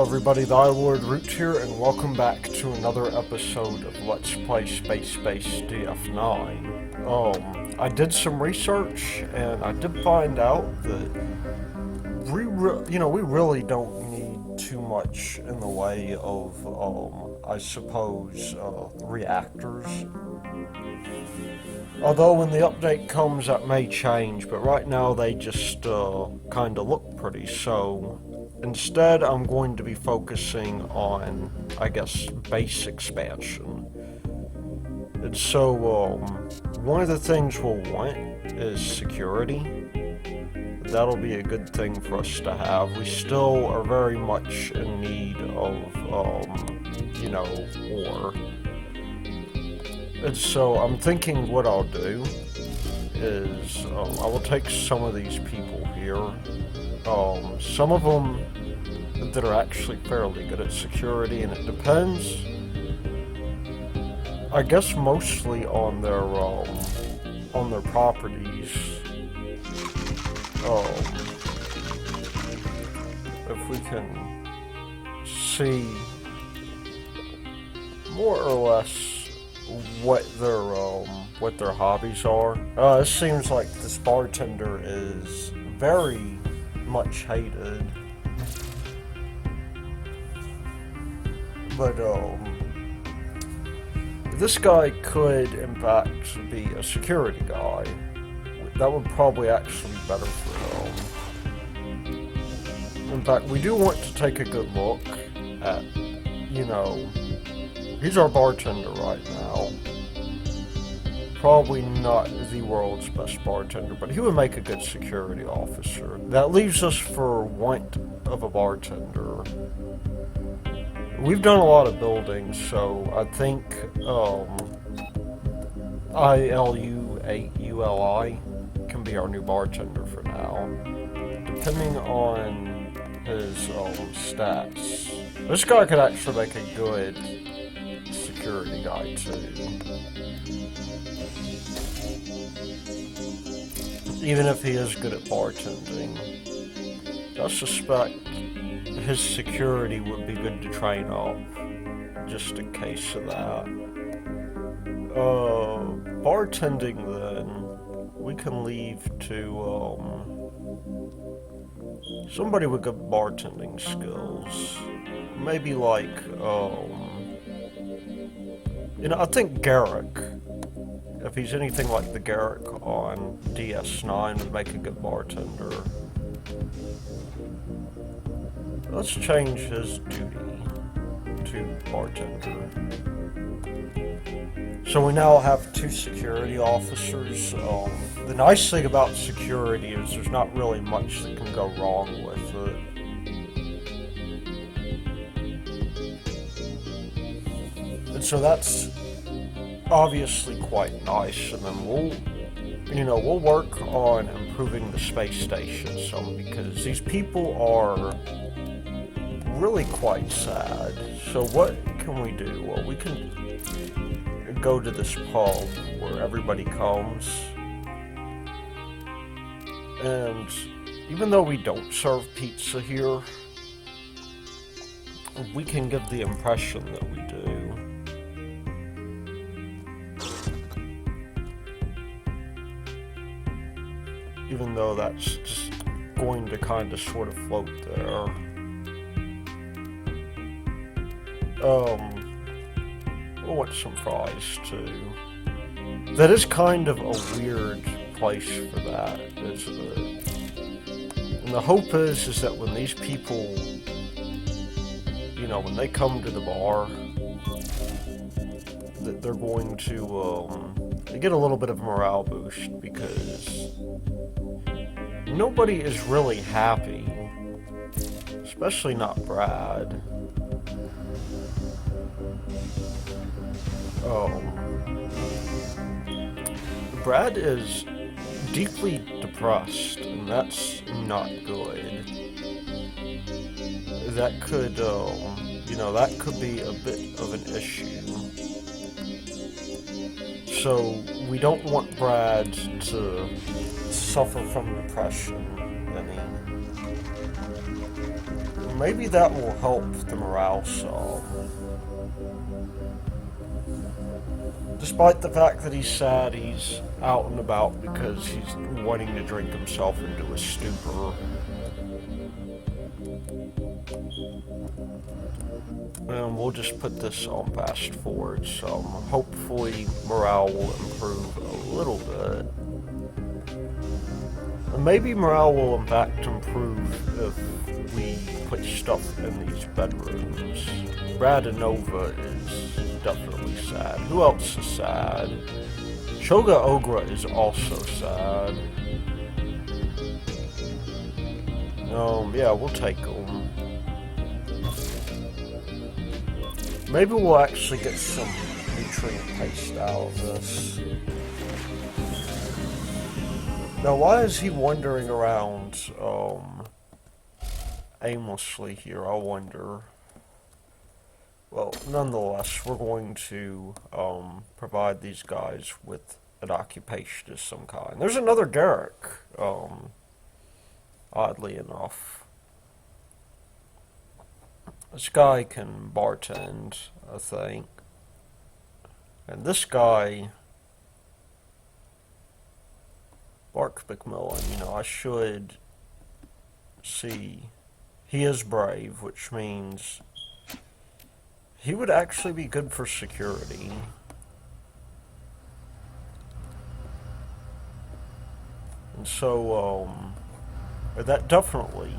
Everybody, the Lord Root here, and welcome back to another episode of Let's Play Spacebase DS-9. I did some research, and I did find out that we really don't need too much in the way of, I suppose, reactors. Although when the update comes, that may change, but right now they just kind of look pretty, so instead I'm going to be focusing on, I guess, base expansion. And so, one of the things we'll want is security. That'll be a good thing for us to have. We still are very much in need of, ore. And so I'm thinking what I'll do is I will take some of these people here. Some of them that are actually fairly good at security, and it depends, I guess, mostly on their properties. If we can see more or less what their hobbies are. It seems like this bartender is very much hated. But this guy could in fact be a security guy. That would probably actually be better for him. In fact, we do want to take a good look at, he's our bartender right now. Probably not the world's best bartender, but he would make a good security officer. That leaves us for want of a bartender. We've done a lot of buildings, so I think ILU8ULI can be our new bartender for now, depending on his stats. This guy could actually make a good security guy too. Even if he is good at bartending, I suspect his security would be good to train up, just in case of that. Bartending then, we can leave to somebody with good bartending skills. Maybe like, I think Garrick, if he's anything like the Garrick on DS-9, would make a good bartender. Let's change his duty to bartender. So we now have 2 security officers. The nice thing about security is there's not really much that can go wrong with it. And so that's obviously quite nice, and then we'll work on improving the space station some, because these people are really quite sad. So what can we do? Well, we can go to this pub where everybody comes, and even though we don't serve pizza here, we can give the impression that we do. Even though that's just going to kind of sort of float there. We'll want some fries too. That is kind of a weird place for that, isn't it? And the hope is that when these people, when they come to the bar, that they're going to they get a little bit of a morale boost, because nobody is really happy, especially not Brad. Brad is deeply depressed, and that's not good. That could, that could be a bit of an issue. So we don't want Brad to suffer from depression any. maybe that will help the morale some. Despite the fact that he's sad, he's out and about because he's wanting to drink himself into a stupor. And we'll just put this on fast forward some. Hopefully morale will improve a little bit. And maybe morale will in fact improve if we put stuff in these bedrooms. Radinova is definitely sad. Who else is sad? Choga Ogra is also sad. Yeah, we'll take them. Maybe we'll actually get some nutrient paste out of this. Now, why is he wandering around, aimlessly here, I wonder? Well, nonetheless, we're going to, provide these guys with an occupation of some kind. There's another Derek, oddly enough. This guy can bartend, I think. And this guy, Bark McMillan, you know, I should see. He is brave, which means he would actually be good for security. And so, that definitely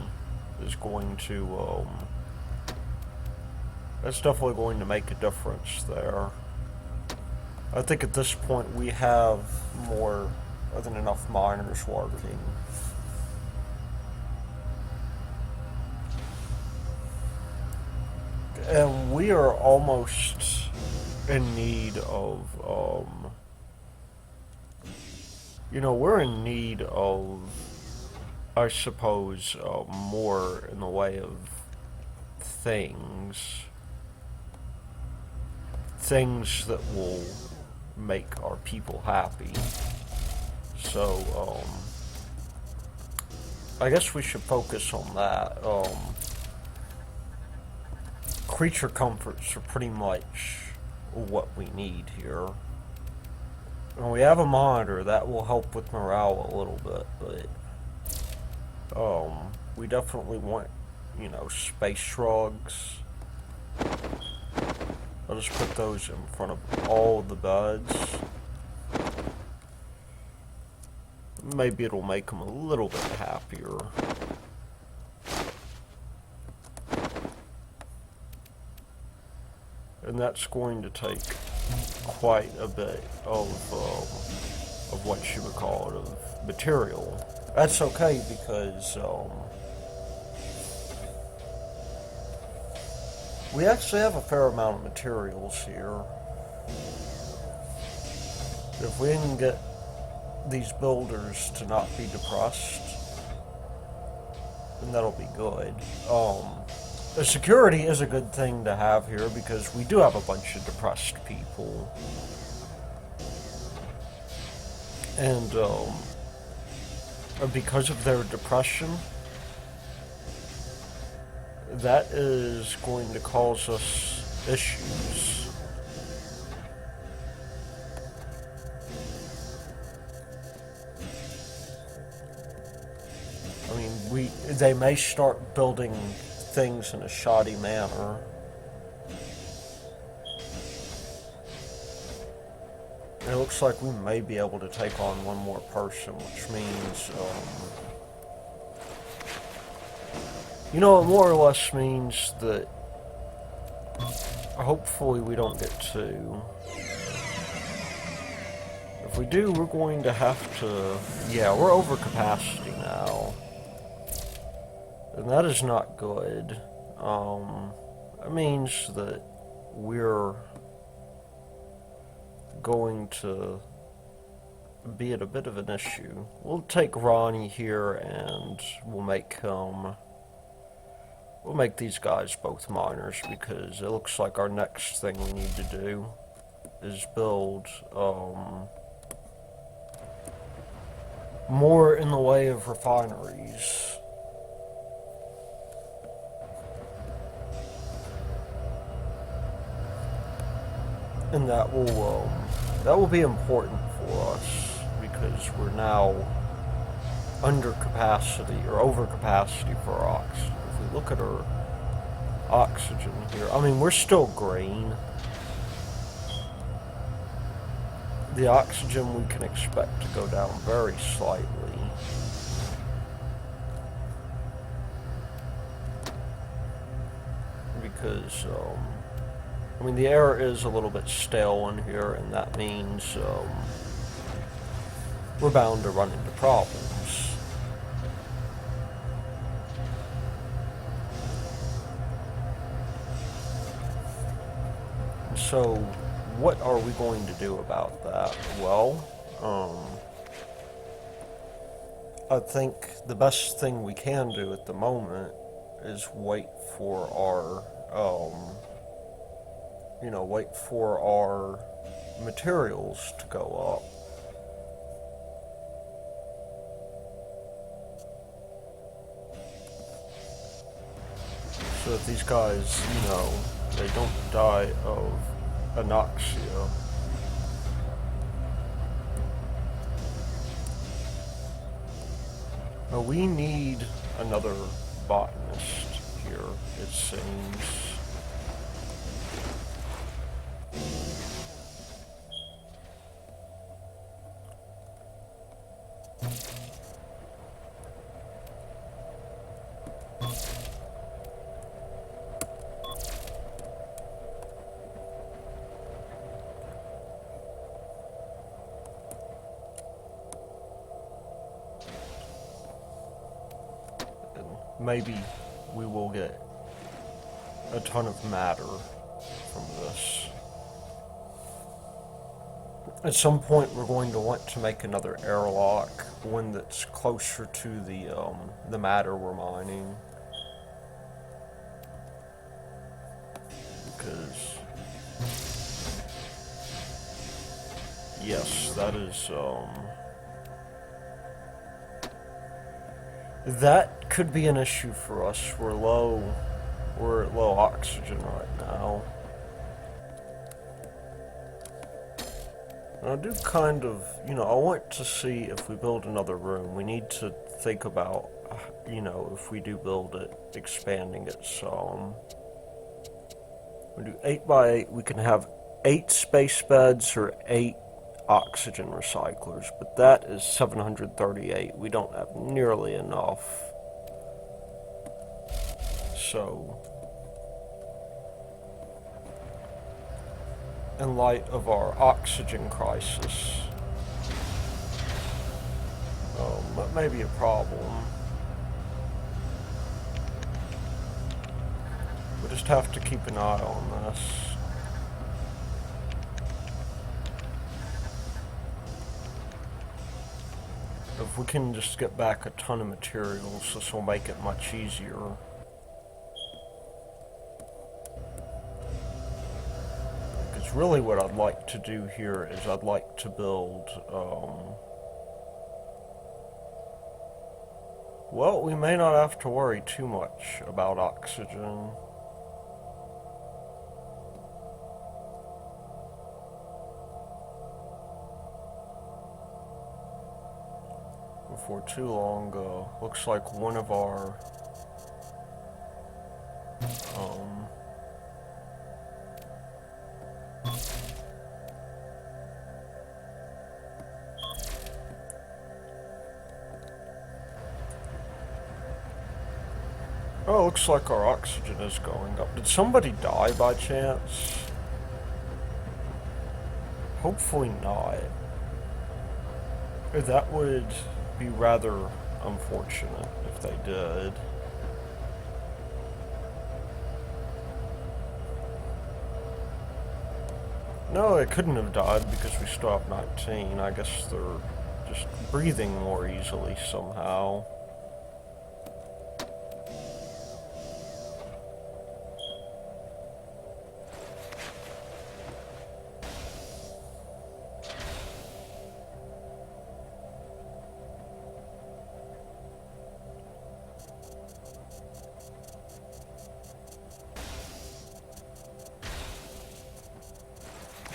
is going to, that's definitely going to make a difference there. I think at this point we have more than enough miners working. And we are almost in need of, you know, we're in need of, I suppose, more in the way of things that will make our people happy. So, I guess we should focus on that. Creature comforts are pretty much what we need here. And we have a monitor that will help with morale a little bit, but we definitely want, you know, space shrugs. I'll just put those in front of all the beds. Maybe it'll make them a little bit happier. And that's going to take quite a bit of what you would call it, of material. That's okay because we actually have a fair amount of materials here. If we can get these builders to not be depressed, then that'll be good. The security is a good thing to have here because we do have a bunch of depressed people. And because of their depression, that is going to cause us issues. I mean, they may start building things in a shoddy manner. It looks like we may be able to take on one more person, which means, you know, it more or less means that hopefully we don't get two. If we do, we're going to have to, yeah, we're over capacity now. And that is not good. That means that we're going to be at a bit of an issue. We'll take Ronnie here and we'll make these guys both miners because it looks like our next thing we need to do is build more in the way of refineries. And that will be important for us because we're now under capacity or over capacity for our oxygen. If we look at our oxygen here, I mean, we're still green. The oxygen we can expect to go down very slightly. Because, I mean, the air is a little bit stale in here, and that means we're bound to run into problems. So, what are we going to do about that? Well, I think the best thing we can do at the moment is wait for our, wait for our materials to go up. So that these guys, they don't die of Anoxia. Now we need another botanist here, it seems. Maybe we will get a ton of matter from this. At some point we're going to want to make another airlock, one that's closer to the matter we're mining. Because yes, that is that could be an issue for us. We're at low oxygen right now. And I do kind of, I want to see if we build another room. We need to think about, if we do build it, expanding it some. We do 8 by 8, we can have 8 space beds or 8 oxygen recyclers, but that is 738. We don't have nearly enough. So, in light of our oxygen crisis, that may be a problem. We just have to keep an eye on this. If we can just get back a ton of materials, this will make it much easier. Because really what I'd like to do here is I'd like to build, well, we may not have to worry too much about oxygen. Before too long, looks like one of our oh, looks like our oxygen is going up. Did somebody die by chance? Hopefully not. That would be rather unfortunate if they did. No, it couldn't have died because we still have 19. I guess they're just breathing more easily somehow.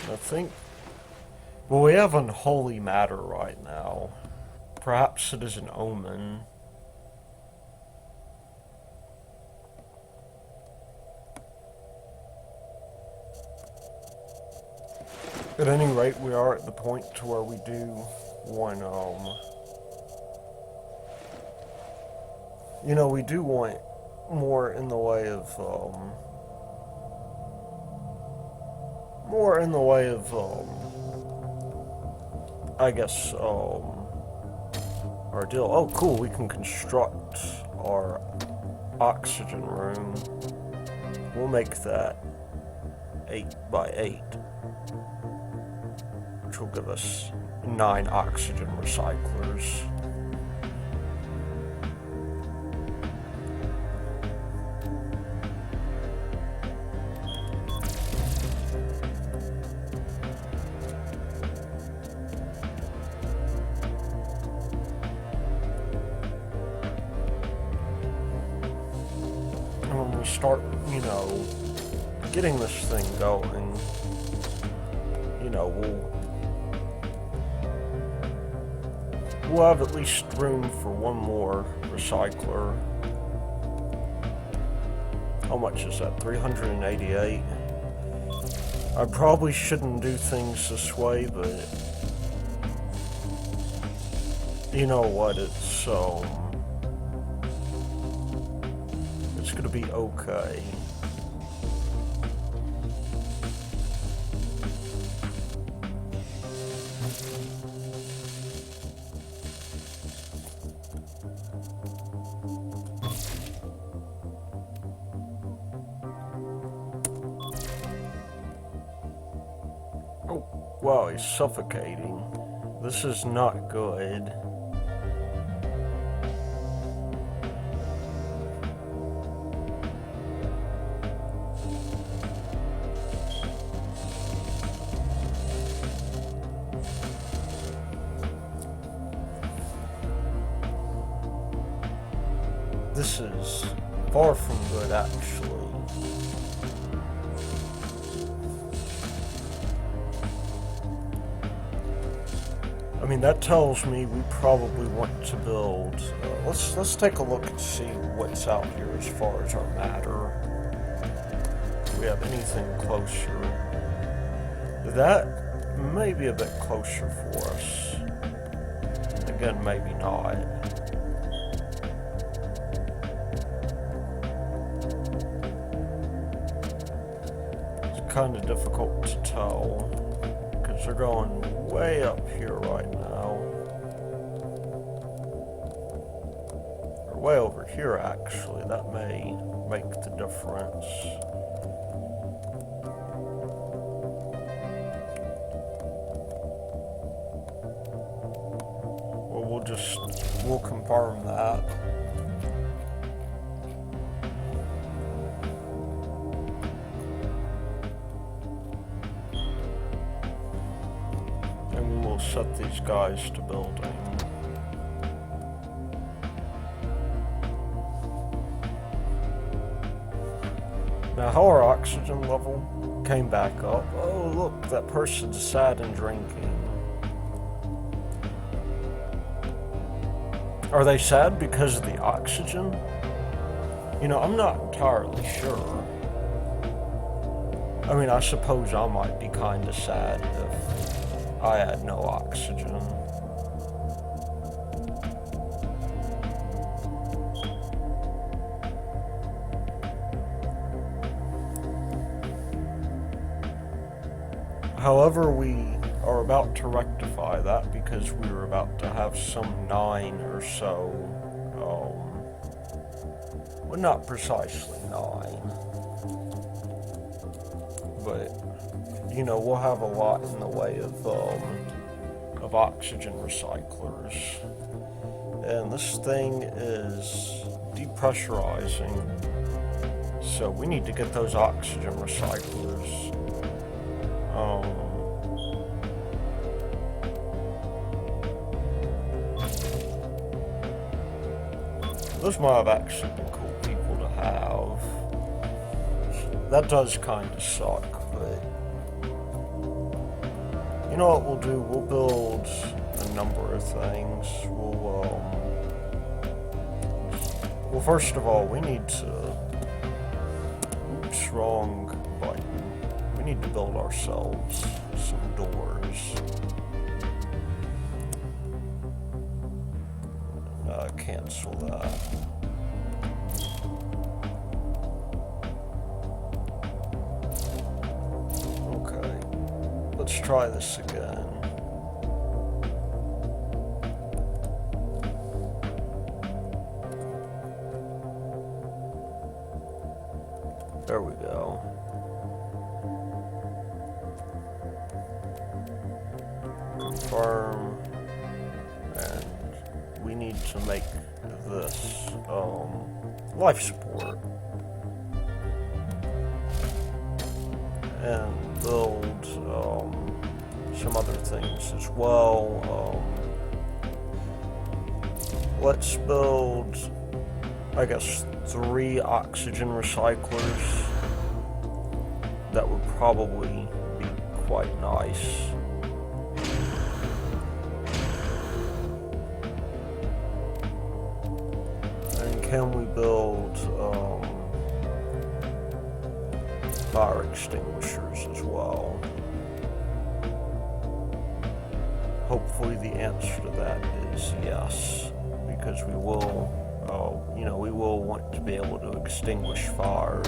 I think... Well, we have unholy matter right now. Perhaps it is an omen. At any rate, we are at the point to where we do want, you know, we do want more in the way of, I guess, our deal. Oh, cool, we can construct our oxygen room. We'll make that 8 by 8, which will give us 9 oxygen recyclers. Start, you know, getting this thing going, you know, we'll have at least room for one more recycler. How much is that? 388? I probably shouldn't do things this way, but you know what, it's gonna be okay. Oh, wow, he's suffocating. This is not good. This is far from good, actually. I mean, that tells me we probably want to build... let's take a look and see what's out here as far as our matter. Do we have anything closer? That may be a bit closer for us. Again, maybe not. Kind of difficult to tell because they're going way up here right now, or way over here actually. That may make the difference. Well, we'll confirm that. Set these guys to building. Now, how our oxygen level came back up. Oh, look, that person's sad and drinking. Are they sad because of the oxygen? You know, I'm not entirely sure. I mean, I suppose I might be kind of sad if I had no oxygen. However, we are about to rectify that because we were about to have some 9 or so, well, not precisely 9, but you know, we'll have a lot in the way of oxygen recyclers. And this thing is depressurizing, so we need to get those oxygen recyclers. Those might have actually been cool people to have. That does kind of suck, but You know what we'll do? We'll build a number of things. Well, first of all, we need to... Oops, wrong button. We need to build ourselves some doors. Cancel that. Okay, let's try this again. There we go. Confirm. And we need to make this life support. And build some other things as well. Let's build, I guess, 3 oxygen recyclers. That would probably be quite nice. And can we build fire extinguishers as well? Hopefully the answer to that is yes, because we will, we will want to be able to extinguish fires.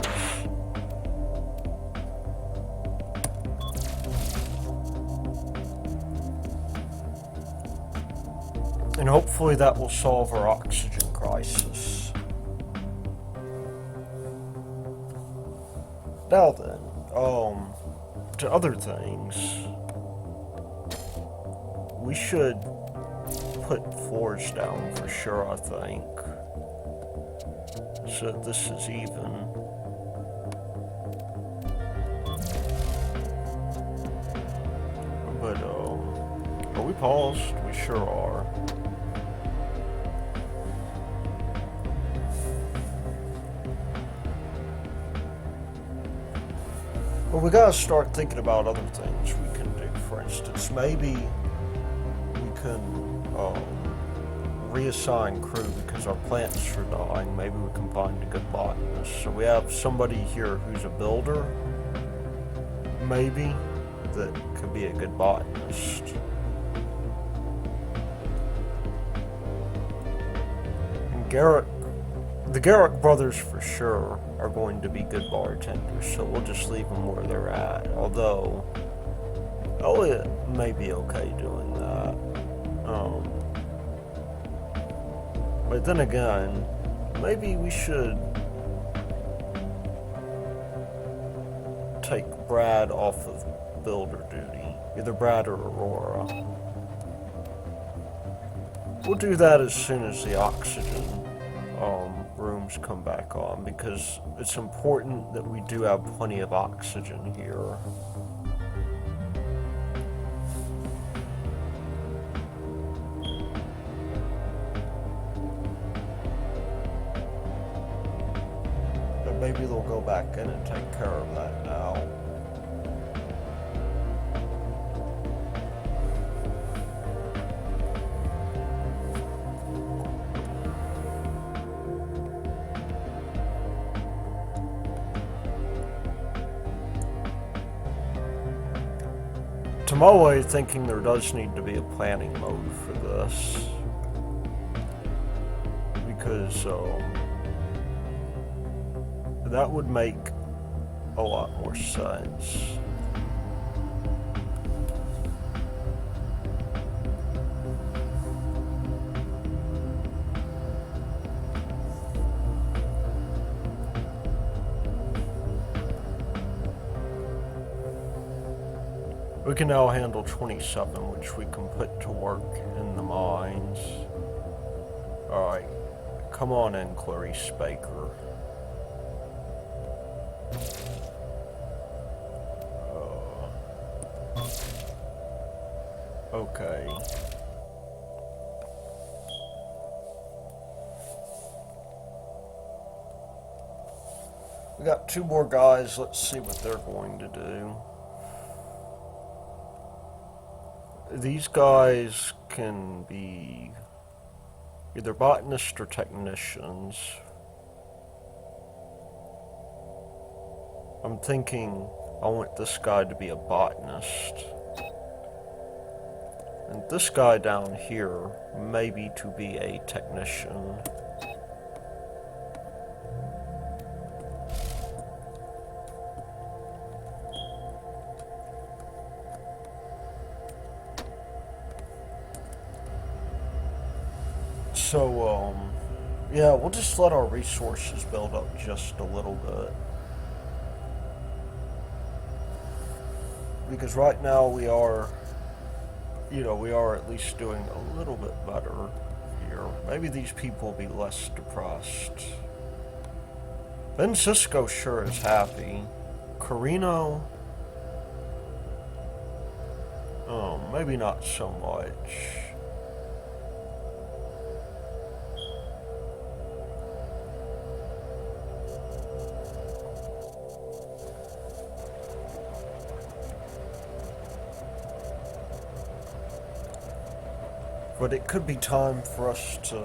And hopefully that will solve our oxygen crisis. Now then, to other things. We should put floors down for sure, I think. So this is even. But, are we paused? We sure are. Well, we gotta start thinking about other things we can do. For instance, maybe we can reassign crew because our plants are dying. Maybe we can find a good botanist. So we have somebody here who's a builder, maybe, that could be a good botanist. And the Garrick brothers for sure are going to be good bartenders, so we'll just leave them where they're at. Although Elliot may be okay doing that. But then again, maybe we should take Brad off of builder duty. Either Brad or Aurora. We'll do that as soon as the oxygen rooms come back on, because it's important that we do have plenty of oxygen here. But maybe they'll go back in and take care of that now. To my way of thinking, there does need to be a planning mode for this. Because that would make a lot more sense. We can now handle 27, which we can put to work in the mines. Alright, come on in, Clarice Baker. Okay. We got 2 more guys, let's see what they're going to do. These guys can be either botanists or technicians. I'm thinking I want this guy to be a botanist. And this guy down here, maybe to be a technician. So, yeah, we'll just let our resources build up just a little bit. Because right now we are, we are at least doing a little bit better here. Maybe these people will be less depressed. Ben Cisco sure is happy. Carino, maybe not so much. But it could be time for us to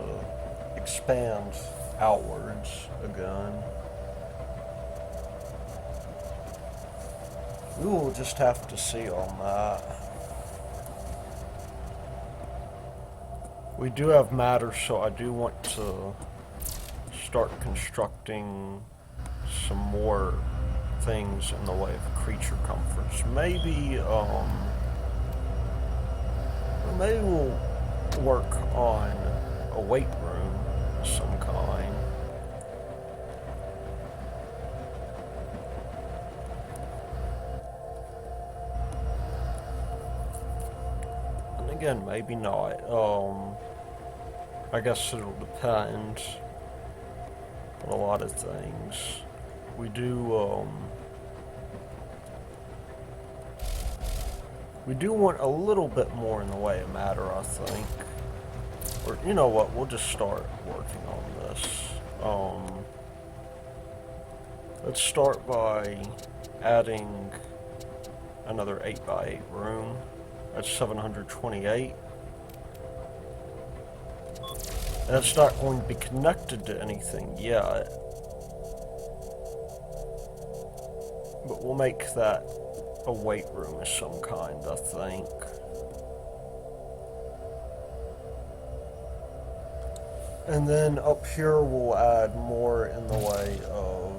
expand outwards again. We will just have to see on that. We do have matter, so I do want to start constructing some more things in the way of creature comforts. Maybe we'll work on a weight room of some kind. And again, maybe not. I guess it'll depend on a lot of things. We do want a little bit more in the way of matter, I think. Or, you know what, we'll just start working on this. Let's start by adding another 8x8 room. That's 728. That's not going to be connected to anything yet. But we'll make that a weight room of some kind, I think. And then up here we'll add more in the way of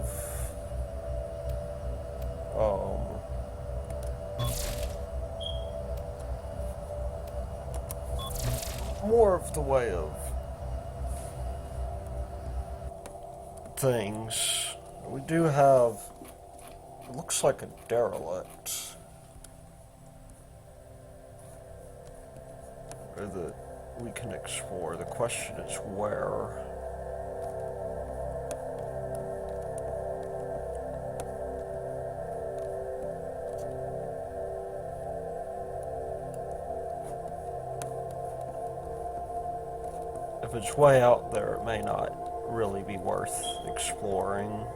more of the way of things. We do have, it looks like a derelict. Or that we can explore. The question is where. If it's way out there, it may not really be worth exploring.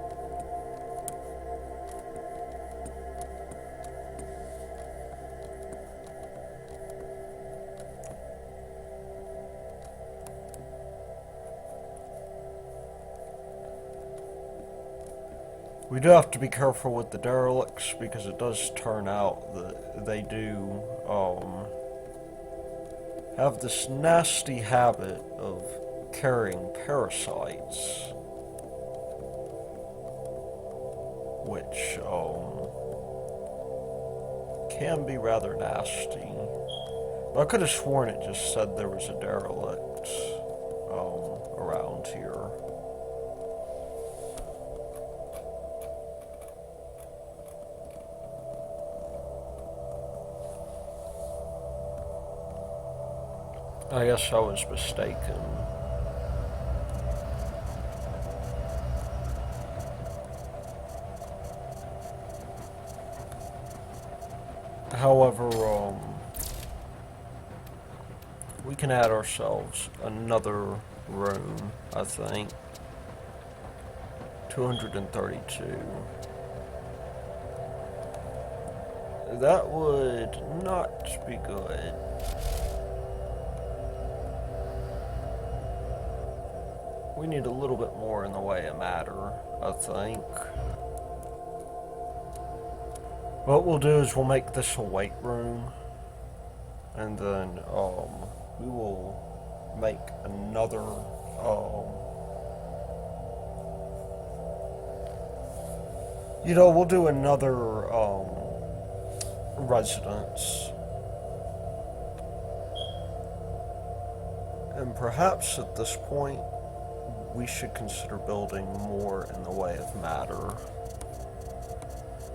We do have to be careful with the derelicts because it does turn out that they do have this nasty habit of carrying parasites, which can be rather nasty. But I could have sworn it just said there was a derelict around here. I guess I was mistaken. However, we can add ourselves another room, I think. 232. That would not be good. We need a little bit more in the way of matter, I think. What we'll do is we'll make this a weight room, and then we will make another we'll do another residence. And perhaps at this point we should consider building more in the way of matter.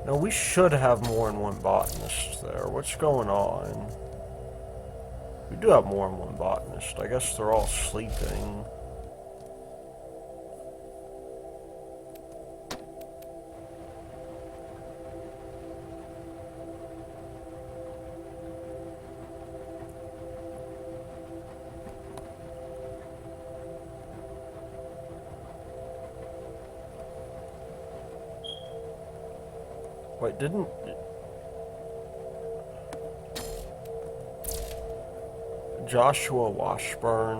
Now, we should have more than one botanist there. What's going on? We do have more than one botanist. I guess they're all sleeping. Wait, didn't... Joshua Washburn,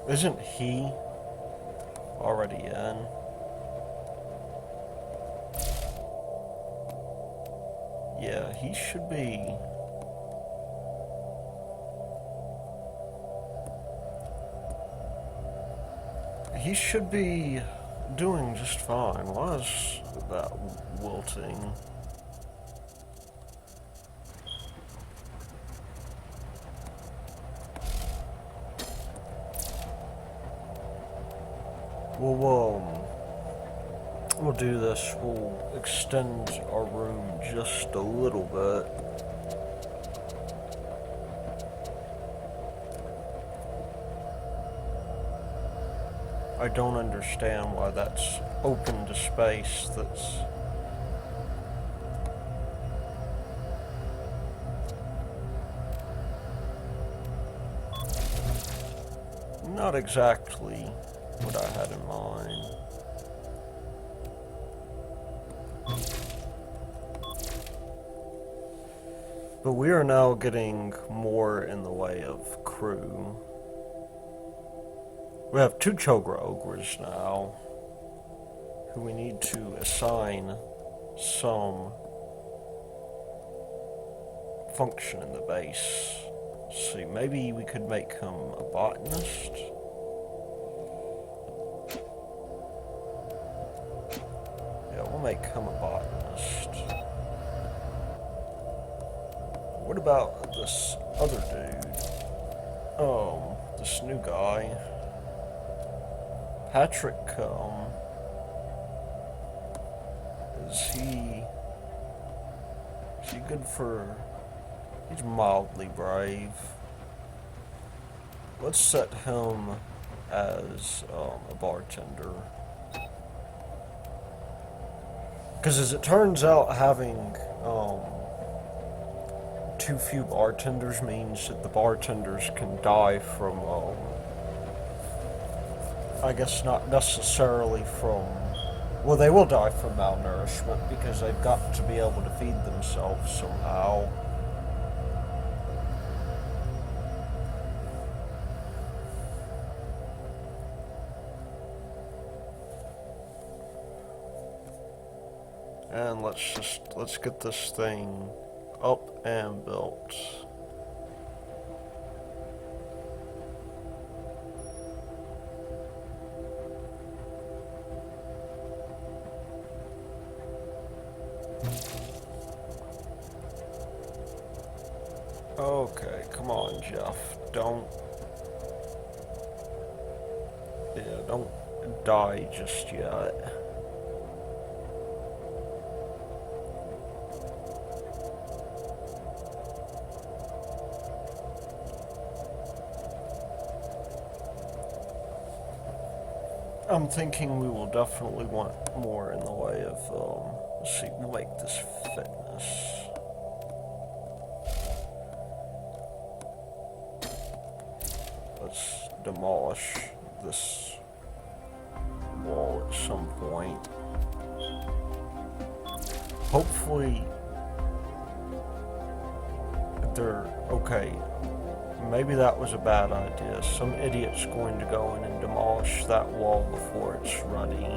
isn't he already in? Yeah, he should be... He should be doing just fine. Why is that wilting? We'll do this. We'll extend our room just a little bit. I don't understand why that's open to space. That's... not exactly what I had in mind. But we are now getting more in the way of crew. We have 2 Chogra Ogres now, who we need to assign some function in the base. Let's see, maybe we could make him a botanist? Yeah, we'll make him a botanist. What about this other dude? This new guy. Patrick, is he good for... He's mildly brave. Let's set him as a bartender. Because as it turns out, having too few bartenders means that the bartenders can die from, I guess not necessarily from... Well, they will die from malnourishment because they've got to be able to feed themselves somehow. And let's get this thing up and built. Okay, come on, Jeff. Don't die just yet. I'm thinking we will definitely want more in the way of, let's see, we'll make this fitness. Let's demolish this wall at some point. Hopefully they're okay. Maybe that was a bad idea. Some idiot's going to go in and demolish that wall before it's ready.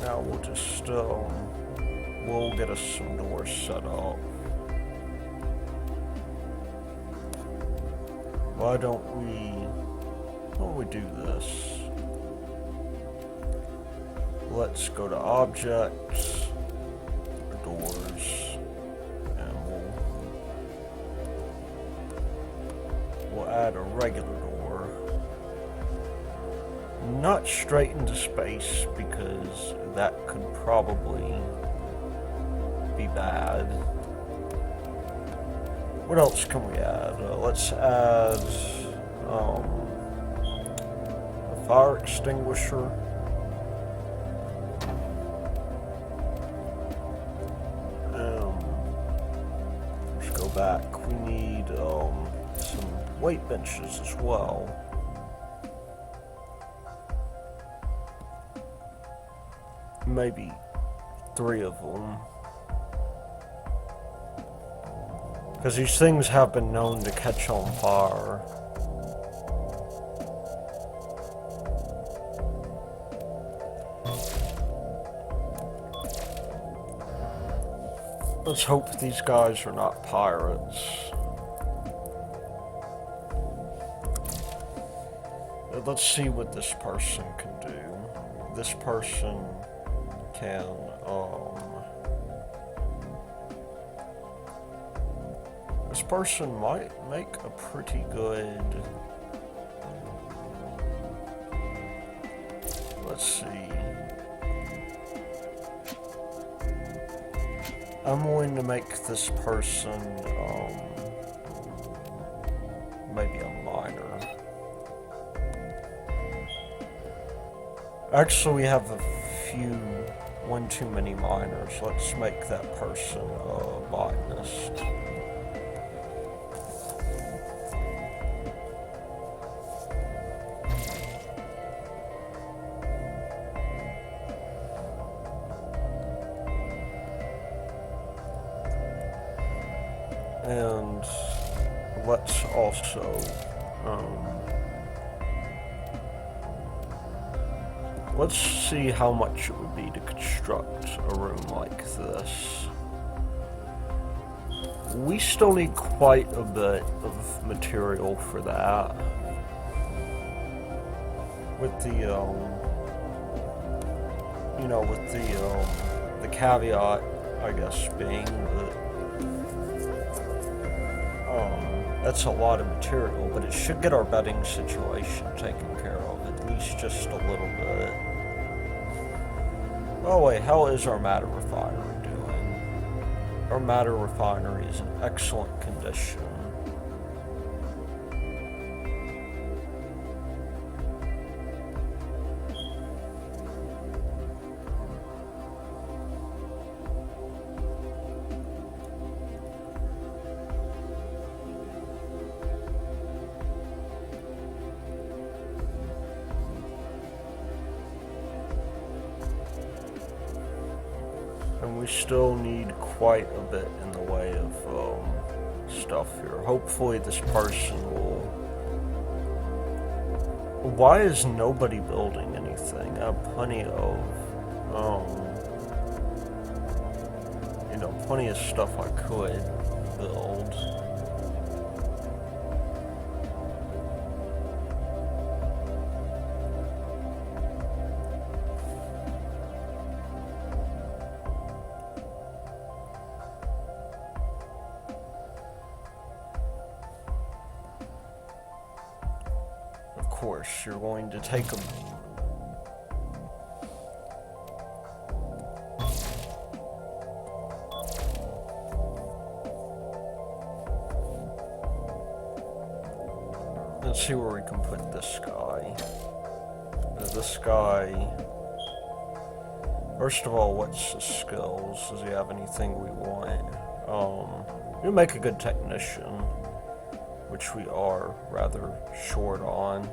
Now we'll just, we'll get us some doors set up. Why don't we do this? Let's go to objects, doors, and we'll add a regular door. Not straight into space, because that could probably be bad. What else can we add? Let's add a fire extinguisher. Let's go back. We need some weight benches as well. Maybe 3 of them. Because these things have been known to catch on fire. Let's hope these guys are not pirates. Let's see what this person can do. This person can, this person might make a pretty good, let's see. I'm going to make this person, maybe a miner. Actually, we have one too many miners. Let's make that person a botanist. And let's also, let's see how much it would be to construct a room like this. We still need quite a bit of material for that. With the, you know, with the caveat, I guess, being that that's a lot of material, but it should get our bedding situation taken care of, at least just a little bit. Oh wait, how is our matter refinery doing? Our matter refinery is in excellent condition. And we still need quite a bit in the way of stuff here. Hopefully this person will... Why is nobody building anything? I have plenty of, you know, plenty of stuff I could build. Of course, you're going to take them. Let's see where we can put this guy. This guy... First of all, what's his skills? Does he have anything we want? He'll make a good technician, which we are rather short on.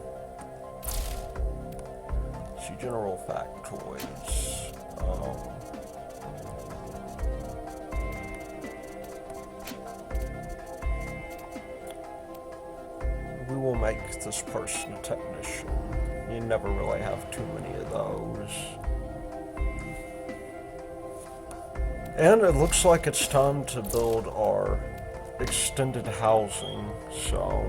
See, general factoids. We will make this person a technician. You never really have too many of those. And it looks like it's time to build our extended housing, so...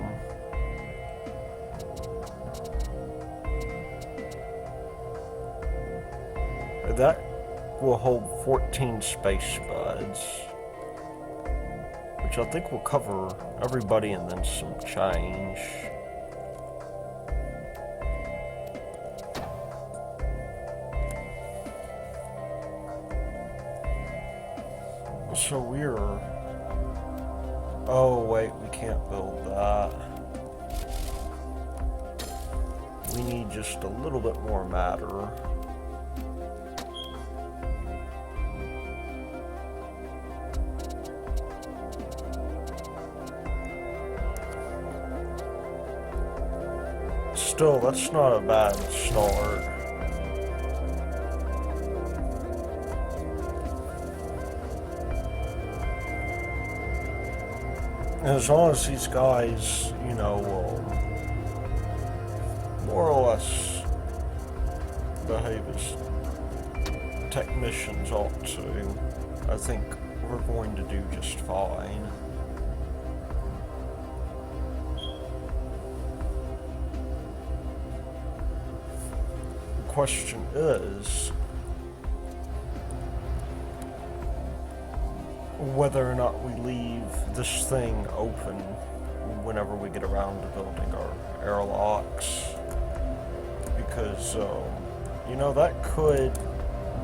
That will hold 14 space buds, which I think will cover everybody and then some change. So we're... Oh wait, we can't build that. We need just a little bit more matter. Still, that's not a bad start. As long as these guys, you know, more or less behave as technicians ought to, I think we're going to do just fine. The question is whether or not we leave this thing open whenever we get around to building our airlocks, because you know, that could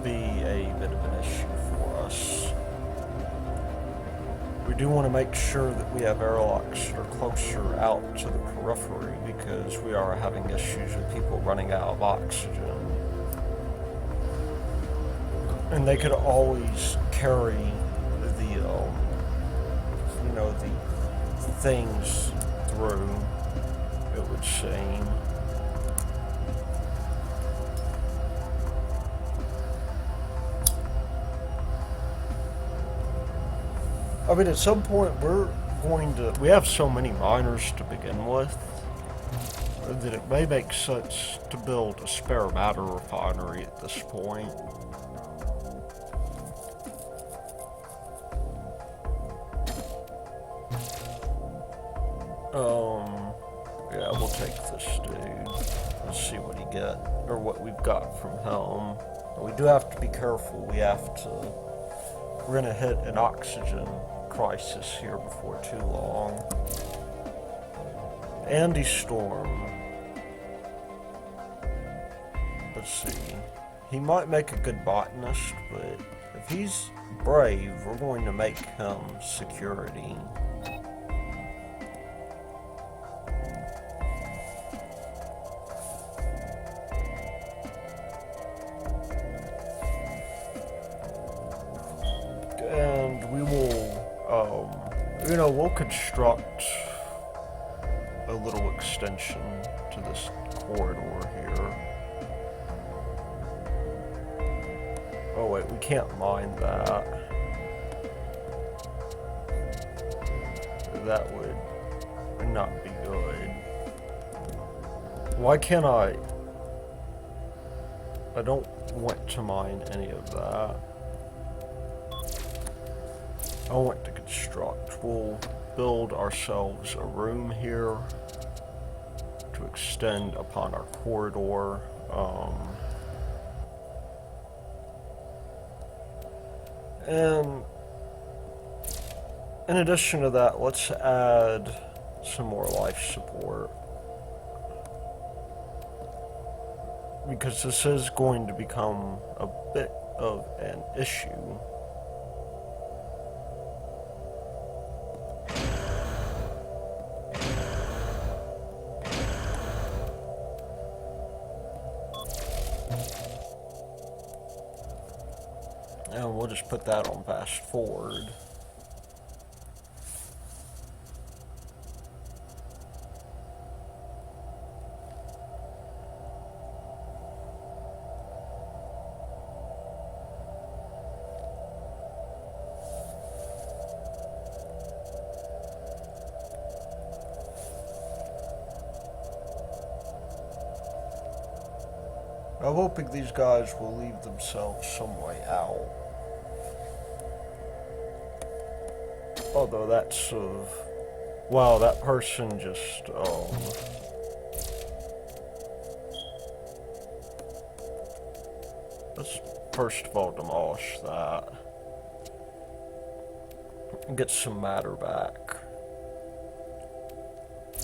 be a bit of an issue for us. We do want to make sure that we have airlocks that are closer out to the periphery, because we are having issues with people running out of oxygen. And they could always carry the, you know, the things through, it would seem. I mean, at some point we have so many miners to begin with, that it may make sense to build a spare matter refinery at this point. Yeah, we'll take this dude. Let's see what he get, or what we've got from him. We do have to be careful. We're gonna hit an oxygen crisis here before too long. Andy Storm. Let's see. He might make a good botanist, but if he's brave, we're going to make him security. And we will, you know, we'll construct a little extension to this corridor here. Oh wait, we can't mine that. That would not be good. Why can't I don't want to mine any of that. I want to construct. We'll build ourselves a room here to extend upon our corridor. And in addition to that, let's add some more life support, because this is going to become a bit of an issue. And we'll just put that on fast forward. I'm hoping these guys will leave themselves some way out. Although that's wow, that person just let's first of all demolish that and get some matter back.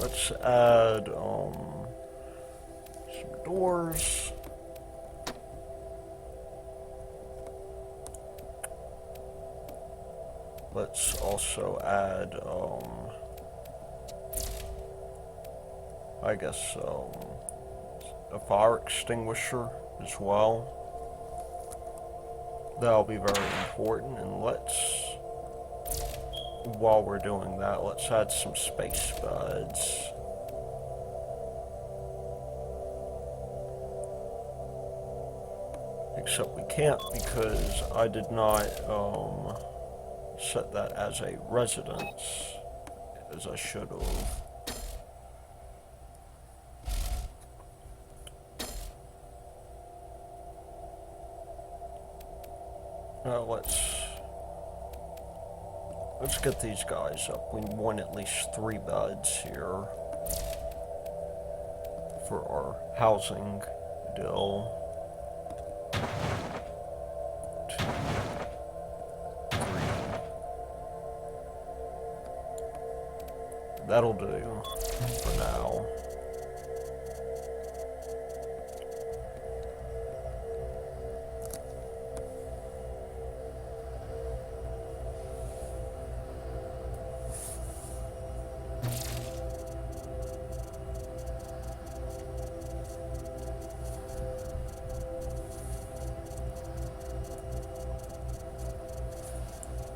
Let's add some doors. Let's also add, I guess, a fire extinguisher as well. That'll be very important. And let's, while we're doing that, let's add some space buds. Except we can't because I did not, set that as a residence, as I should have. Now let's get these guys up. We want at least 3 buds here for our housing deal. 2, 3. That'll do for now.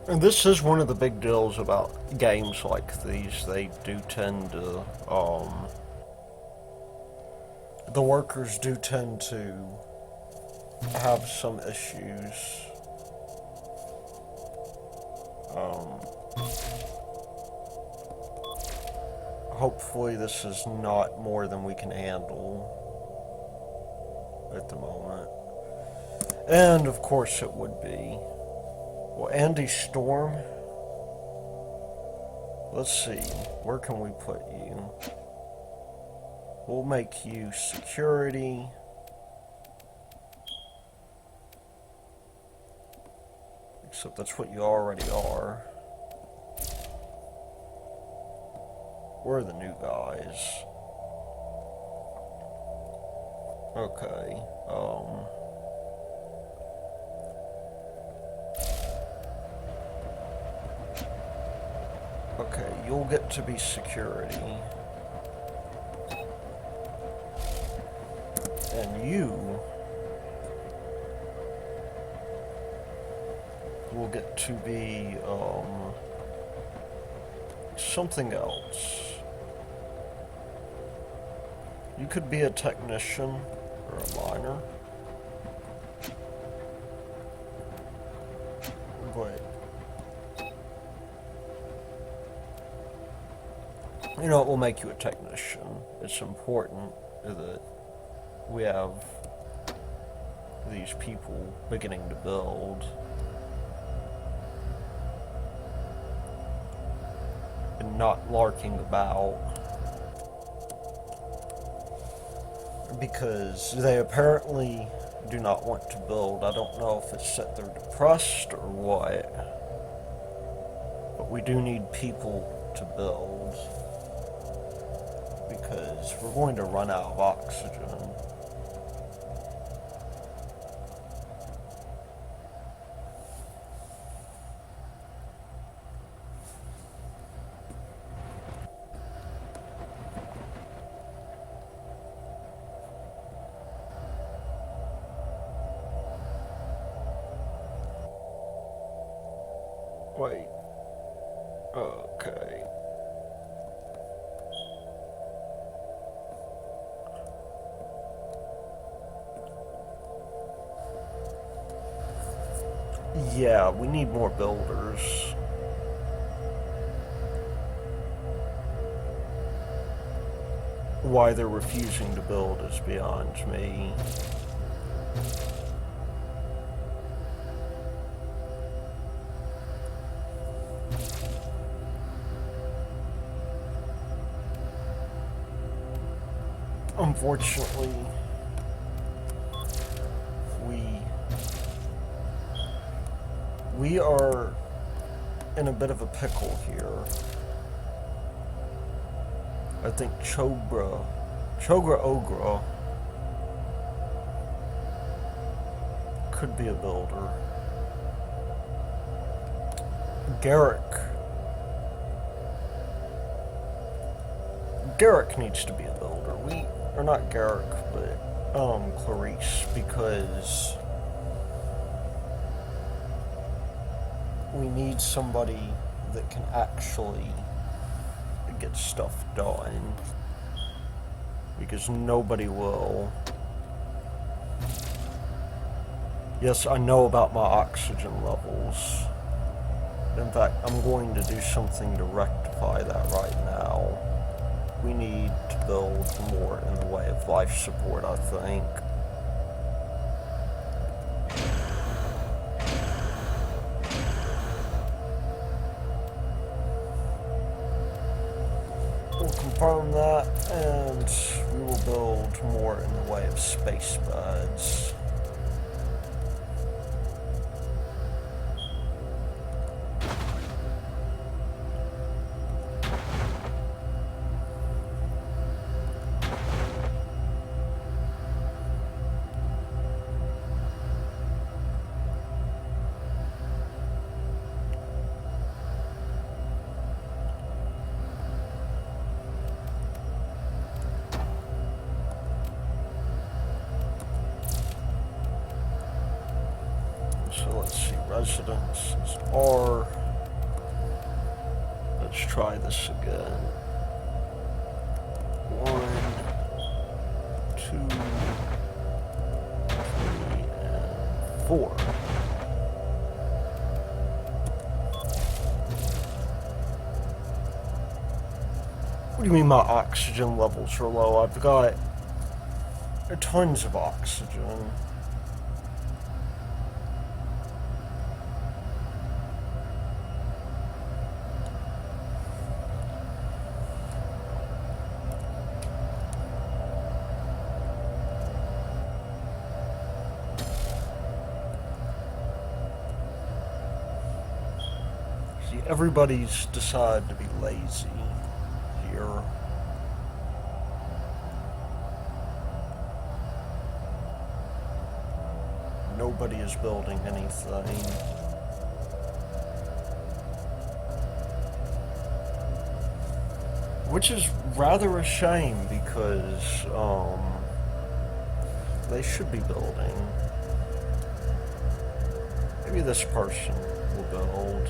And this is one of the big deals about games like these. They do tend to, the workers do tend to have some issues. Hopefully this is not more than we can handle at the moment. And of course it would be. Well, Andy Storm, let's see, where can we put you? We'll make you security. Except that's what you already are. Where are the new guys? Okay, okay, you'll get to be security. And you will get to be, something else. You could be a technician or a miner. But you know, it will make you a technician. It's important that we have these people beginning to build. And not larking about. Because they apparently do not want to build. I don't know if it's that they're depressed or what. But we do need people to build. Because we're going to run out of oxygen. Wait. Okay. Yeah, we need more builders. Why they're refusing to build is beyond me. Unfortunately, we are in a bit of a pickle here. I think Chogra Ogra could be a builder. Garrick needs to be a builder. Or not Garrick, but Clarice, because we need somebody that can actually get stuff done, because nobody will. Yes, I know about my oxygen levels. In fact, I'm going to do something to rectify that right now. We need to build more in the way of life support, I think. We'll confirm that, and we will build more in the way of space beds. So let's see, residences are, let's try this again. 1, 2, 3, and 4. What do you mean my oxygen levels are low? I've got tons of oxygen. Everybody's decided to be lazy here. Nobody is building anything. Which is rather a shame, because they should be building. Maybe this person will build.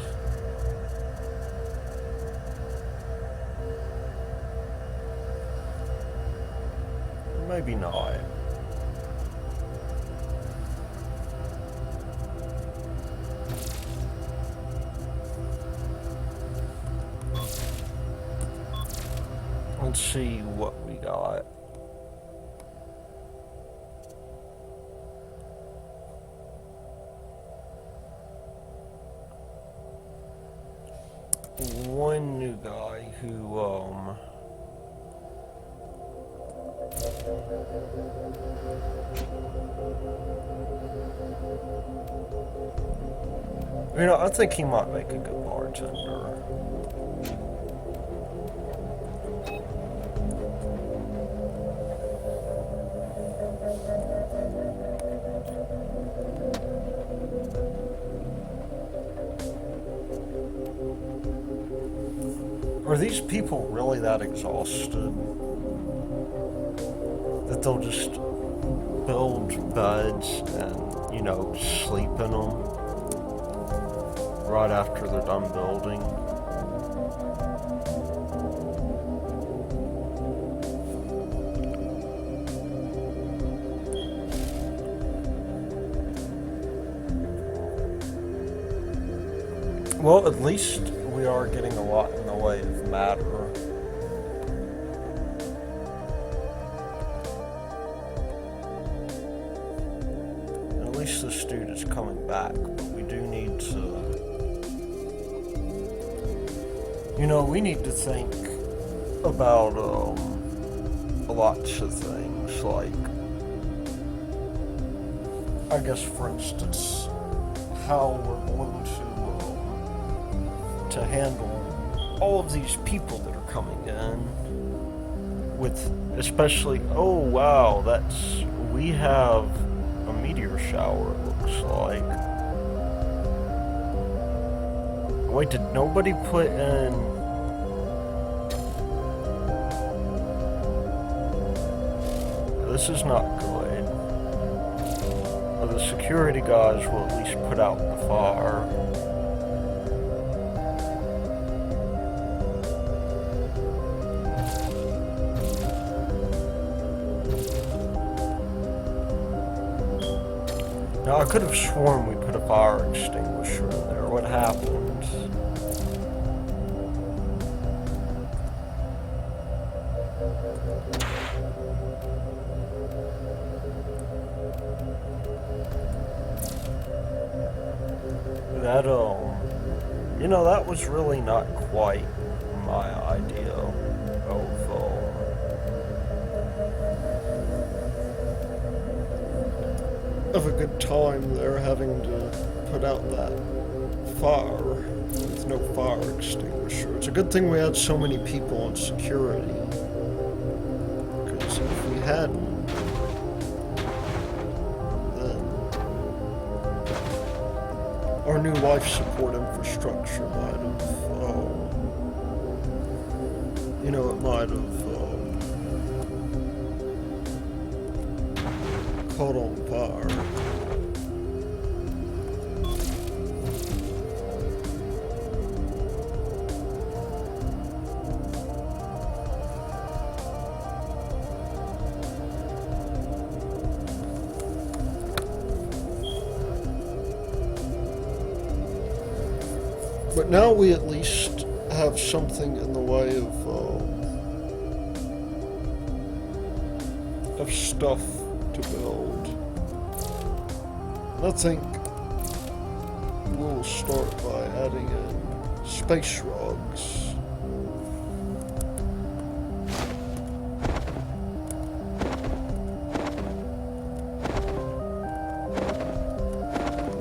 Maybe not. Let's see what we got. One new guy who, you know, I think he might make a good bartender. Are these people really that exhausted that they'll just build beds and, you know, sleep in them? right after they're done building. Well, at least we are getting a lot in the way of matter. And at least this dude is coming back, but we do need to... You know, we need to think about lots of things, like, I guess, for instance, how we're going to handle all of these people that are coming in, with especially, oh wow, we have a meteor shower, it looks like. Wait, did nobody put in... This is not good. Well, the security guys will at least put out the fire. Now, I could have sworn we put a fire extinguisher in there. What happened? That, you know, that was really not quite my idea of a good time there, having to put out that fire with no fire extinguisher. It's a good thing we had so many people on security, because if we hadn't, then our new life support infrastructure might have, you know, it might have caught on fire. But now we at least have something in the way of stuff to build. And I think we'll start by adding in space rugs.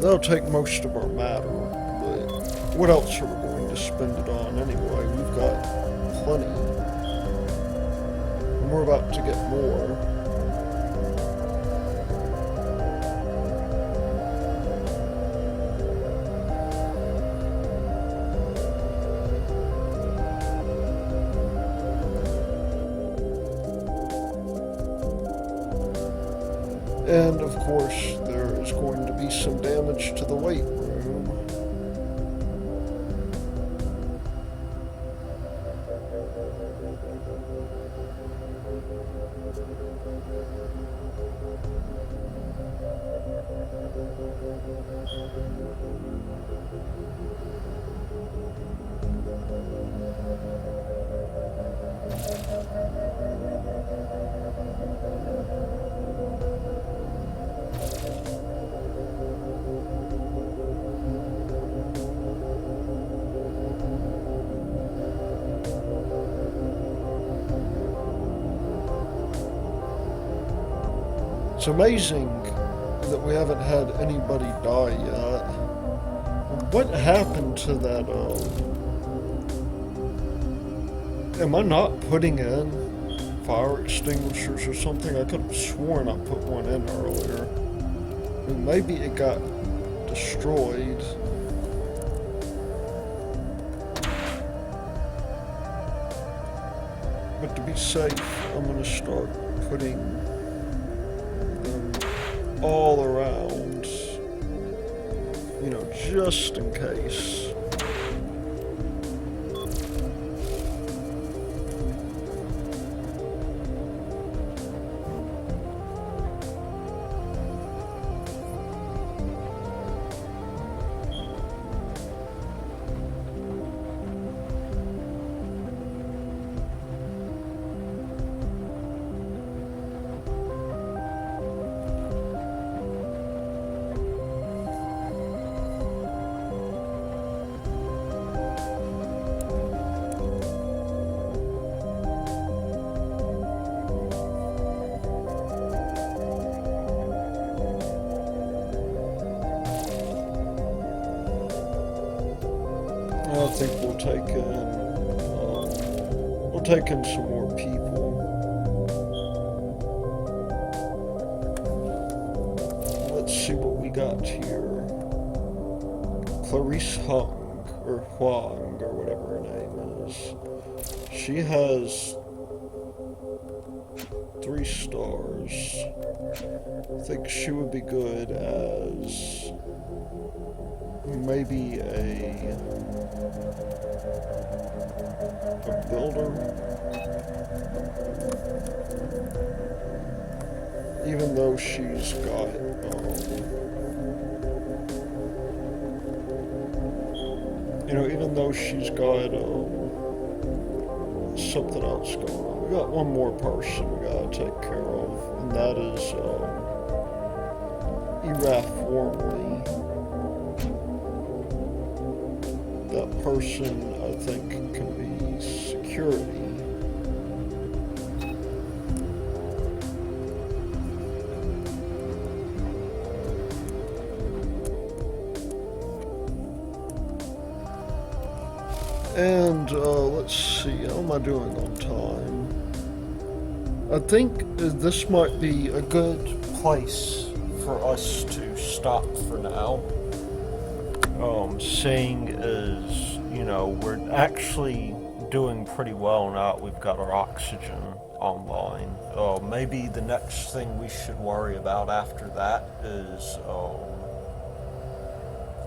That'll take most of our matter, but what else are we going to spend it on anyway? We've got plenty. And we're about to get more. And of course, there is going to be some damage to the weight room. It's amazing that we haven't had anybody die yet. What happened to that, am I not putting in fire extinguishers or something? I could have sworn I put one in earlier. I mean, maybe it got destroyed. But to be safe, I'm gonna start putting all around You know, just in case. I think we'll take in some more people. Let's see what we got here. Clarice Hung, or Huang, or whatever her name is. She has 3 stars. I think she would be good as maybe a builder, even though she's got even though she's got something else going on. We got one more person we gotta take care of, and that is Eraf Wormley. That person, I think, can be security. And let's see, how am I doing on time? I think this might be a good place for us to stop for now. Seeing as, you know, we're actually doing pretty well now. We've got our oxygen online. Maybe the next thing we should worry about after that is,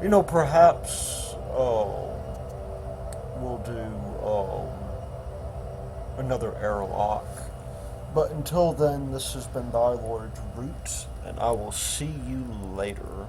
you know, perhaps we'll do another airlock. But until then, this has been Thy Lord Root, and I will see you later.